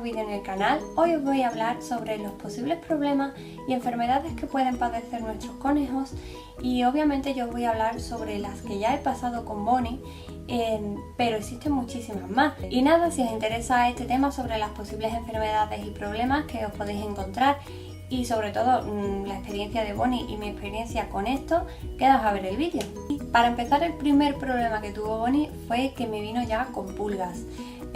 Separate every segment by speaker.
Speaker 1: vídeo en el canal. Hoy os voy a hablar sobre los posibles problemas y enfermedades que pueden padecer nuestros conejos, y obviamente yo os voy a hablar sobre las que ya he pasado con Bonnie, pero existen muchísimas más. Y nada, si os interesa este tema sobre las posibles enfermedades y problemas que os podéis encontrar, y sobre todo la experiencia de Bonnie y mi experiencia con esto, quedaos a ver el vídeo. Para empezar, el primer problema que tuvo Bonnie fue que me vino ya con pulgas.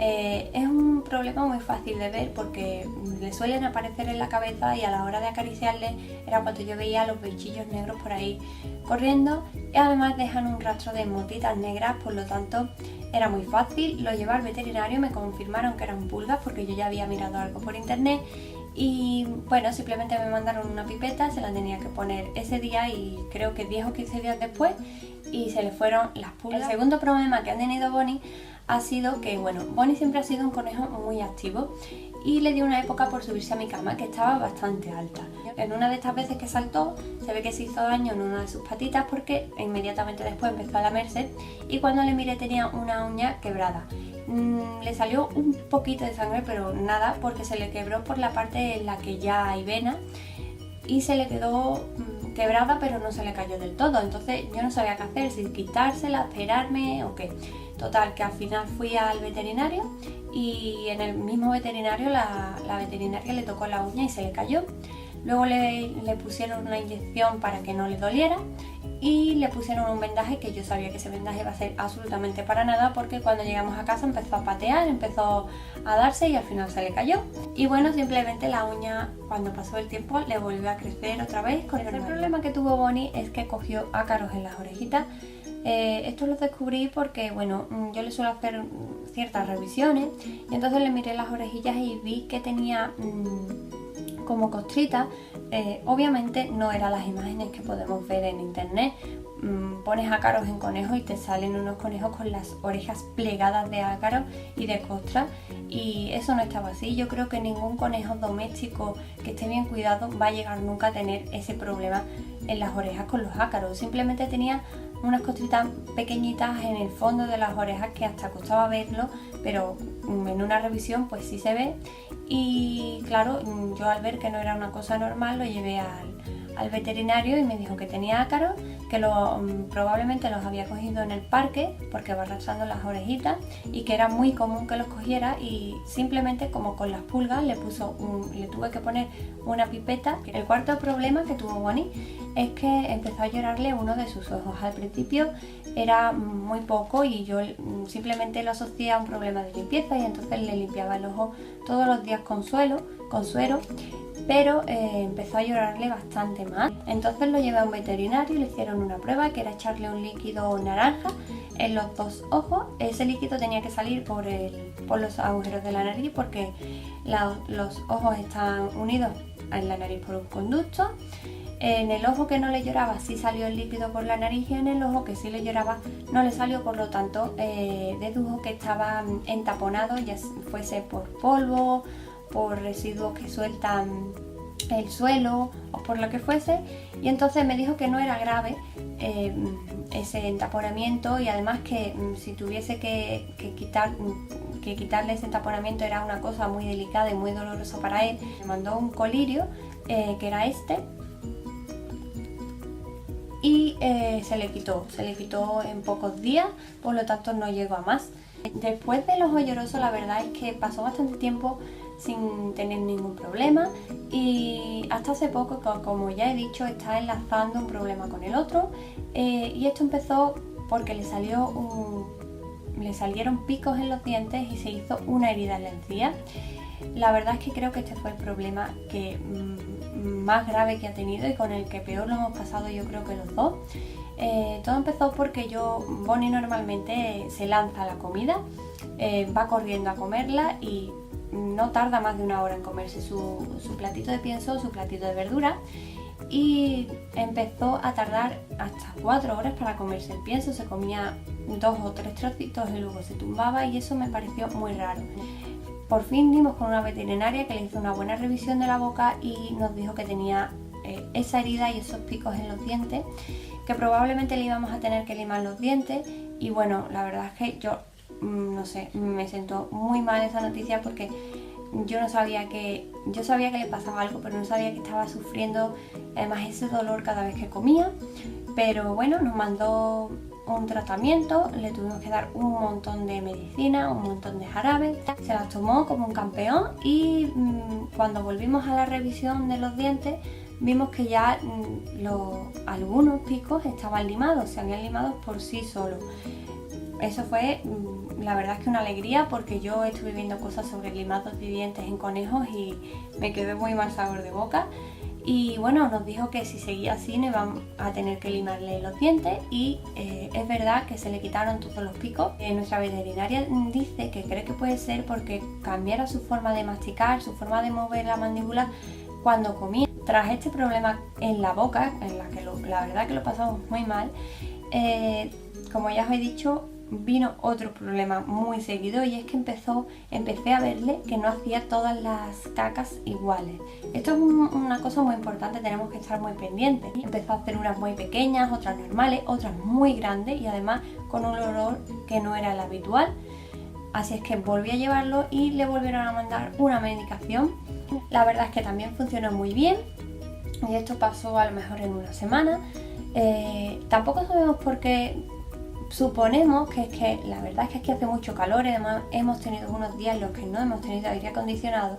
Speaker 1: Es un problema muy fácil de ver porque le suelen aparecer en la cabeza, y a la hora de acariciarle era cuando yo veía los bichillos negros por ahí corriendo, y además dejan un rastro de motitas negras, por lo tanto era muy fácil. Lo llevé al veterinario, me confirmaron que eran pulgas porque yo ya había mirado algo por internet. Y bueno, simplemente me mandaron una pipeta, se la tenía que poner ese día y creo que 10 o 15 días después, y se le fueron las pulgas. El segundo problema que ha tenido Bonnie ha sido que, bueno, Bonnie siempre ha sido un conejo muy activo, y le dio una época por subirse a mi cama que estaba bastante alta. En una de estas veces que saltó, se ve que se hizo daño en una de sus patitas porque inmediatamente después empezó a lamerse, y cuando le miré tenía una uña quebrada. Le salió un poquito de sangre, pero nada, porque se le quebró por la parte en la que ya hay vena y se le quedó quebrada, pero no se le cayó del todo. Entonces yo no sabía qué hacer, si quitársela, esperarme o qué. Total, que al final fui al veterinario, y en el mismo veterinario la veterinaria le tocó la uña y se le cayó. Luego le pusieron una inyección para que no le doliera, y le pusieron un vendaje que yo sabía que ese vendaje iba a ser absolutamente para nada, porque cuando llegamos a casa empezó a patear, empezó a darse y al final se le cayó. Y bueno, simplemente la uña, cuando pasó el tiempo, le volvió a crecer otra vez. El problema que tuvo Bonnie es que cogió ácaros en las orejitas. Esto lo descubrí porque, bueno, yo le suelo hacer ciertas revisiones, y entonces le miré las orejillas y vi que tenía como costritas. Obviamente no eran las imágenes que podemos ver en internet. Pones ácaros en conejos y te salen unos conejos con las orejas plegadas de ácaros y de costras, y eso no estaba así. Yo creo que ningún conejo doméstico que esté bien cuidado va a llegar nunca a tener ese problema en las orejas con los ácaros. Simplemente tenía unas costritas pequeñitas en el fondo de las orejas que hasta costaba verlo, pero en una revisión pues sí se ve. Y claro, yo al ver que no era una cosa normal lo llevé al veterinario, y me dijo que tenía ácaros, que probablemente los había cogido en el parque porque va arrastrando las orejitas, y que era muy común que los cogiera, y simplemente, como con las pulgas, le tuve que poner una pipeta. El cuarto problema que tuvo Bonnie es que empezó a llorarle uno de sus ojos. Al principio era muy poco y yo simplemente lo asocié a un problema de limpieza, y entonces le limpiaba el ojo todos los días con suero, pero empezó a llorarle bastante más. Entonces lo llevé a un veterinario y le hicieron una prueba, que era echarle un líquido naranja en los dos ojos. Ese líquido tenía que salir por los agujeros de la nariz, porque los ojos están unidos en la nariz por un conducto. En el ojo que no le lloraba sí salió el líquido por la nariz, y en el ojo que sí le lloraba no le salió. Por lo tanto, dedujo que estaba entaponado, ya fuese por polvo, por residuos que sueltan el suelo o por lo que fuese. Y entonces me dijo que no era grave ese entaponamiento, y además que si tuviese que quitarle ese entaponamiento era una cosa muy delicada y muy dolorosa para él. Me mandó un colirio, que era este, y se le quitó en pocos días, por lo tanto no llegó a más. Después del ojo lloroso, la verdad es que pasó bastante tiempo sin tener ningún problema, y hasta hace poco, como ya he dicho, está enlazando un problema con el otro, y esto empezó porque le salieron picos en los dientes y se hizo una herida en la encía. La verdad es que creo que este fue el problema que más grave que ha tenido, y con el que peor lo hemos pasado, yo creo que los dos. Todo empezó porque Bonnie normalmente se lanza a la comida, va corriendo a comerla, y no tarda más de una hora en comerse su platito de pienso, su platito de verdura, y empezó a tardar hasta 4 horas para comerse el pienso. Se comía 2 o 3 trocitos y luego se tumbaba, y eso me pareció muy raro. Por fin dimos con una veterinaria que le hizo una buena revisión de la boca y nos dijo que tenía esa herida y esos picos en los dientes, que probablemente le íbamos a tener que limar los dientes. Y bueno, la verdad es que yo no sé, me sentó muy mal esa noticia, porque yo sabía que le pasaba algo, pero no sabía que estaba sufriendo además ese dolor cada vez que comía. Pero bueno, nos mandó un tratamiento, le tuvimos que dar un montón de medicina, un montón de jarabes, se las tomó como un campeón y cuando volvimos a la revisión de los dientes vimos que ya algunos picos estaban limados, se habían limado por sí solos. Eso fue, la verdad es que una alegría, porque yo estuve viendo cosas sobre limados de dientes en conejos y me quedé muy mal sabor de boca. Y bueno, nos dijo que si seguía así no íbamos a tener que limarle los dientes y es verdad que se le quitaron todos los picos. Nuestra veterinaria dice que cree que puede ser porque cambiara su forma de masticar, su forma de mover la mandíbula cuando comía. Tras este problema en la boca, en la que la verdad que lo pasamos muy mal, como ya os he dicho, vino otro problema muy seguido y es que empecé a verle que no hacía todas las cacas iguales. Esto es una cosa muy importante, tenemos que estar muy pendientes. Empezó a hacer unas muy pequeñas, otras normales, otras muy grandes y además con un olor que no era el habitual. Así es que volví a llevarlo y le volvieron a mandar una medicación. La verdad es que también funcionó muy bien y esto pasó a lo mejor en una semana. Tampoco sabemos por qué. Suponemos que es que la verdad es que aquí hace mucho calor y además hemos tenido unos días en los que no hemos tenido aire acondicionado,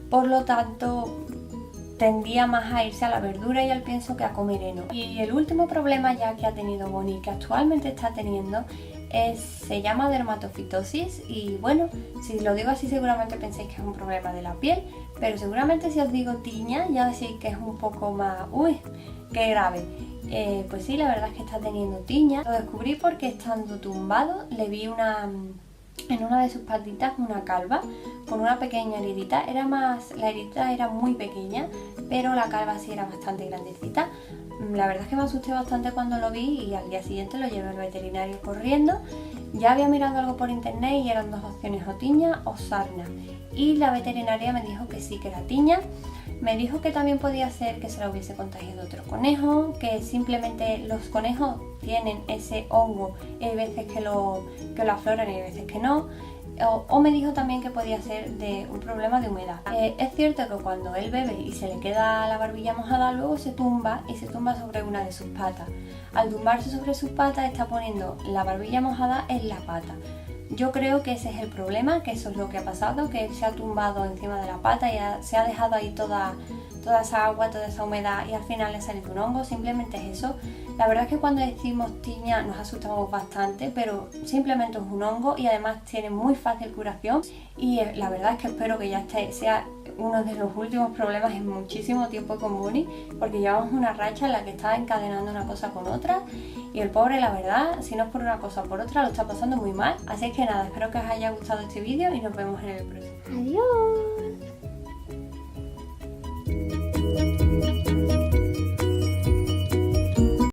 Speaker 1: por lo tanto tendía más a irse a la verdura y al pienso que a comer heno. Y el último problema ya que ha tenido Bonnie, que actualmente está teniendo, se llama dermatofitosis y bueno, si lo digo así seguramente penséis que es un problema de la piel, pero seguramente si os digo tiña ya decís que es un poco más, uy, qué grave. Pues sí, la verdad es que está teniendo tiña. Lo descubrí porque estando tumbado le vi en una de sus patitas una calva con una pequeña heridita. La heridita era muy pequeña, pero la calva sí era bastante grandecita. La verdad es que me asusté bastante cuando lo vi y al día siguiente lo llevé al veterinario corriendo. Ya había mirado algo por internet y eran dos opciones, o tiña o sarna. Y la veterinaria me dijo que sí, que era tiña. Me dijo que también podía ser que se la hubiese contagiado otro conejo, que simplemente los conejos tienen ese hongo y hay veces que lo afloran y hay veces que no. O me dijo también que podía ser de un problema de humedad. Es cierto que cuando él bebe y se le queda la barbilla mojada, luego se tumba y se tumba sobre una de sus patas. Al tumbarse sobre sus patas está poniendo la barbilla mojada en la pata. Yo creo que ese es el problema, que eso es lo que ha pasado, que él se ha tumbado encima de la pata y se ha dejado ahí toda esa agua, toda esa humedad y al final le ha salido un hongo. Simplemente es eso. La verdad es que cuando decimos tiña nos asustamos bastante, pero simplemente es un hongo y además tiene muy fácil curación y la verdad es que espero que ya sea uno de los últimos problemas en muchísimo tiempo con Bonnie, porque llevamos una racha en la que está encadenando una cosa con otra y el pobre, la verdad, si no es por una cosa o por otra, lo está pasando muy mal. Así que nada, espero que os haya gustado este vídeo y nos vemos en el próximo.
Speaker 2: Adiós.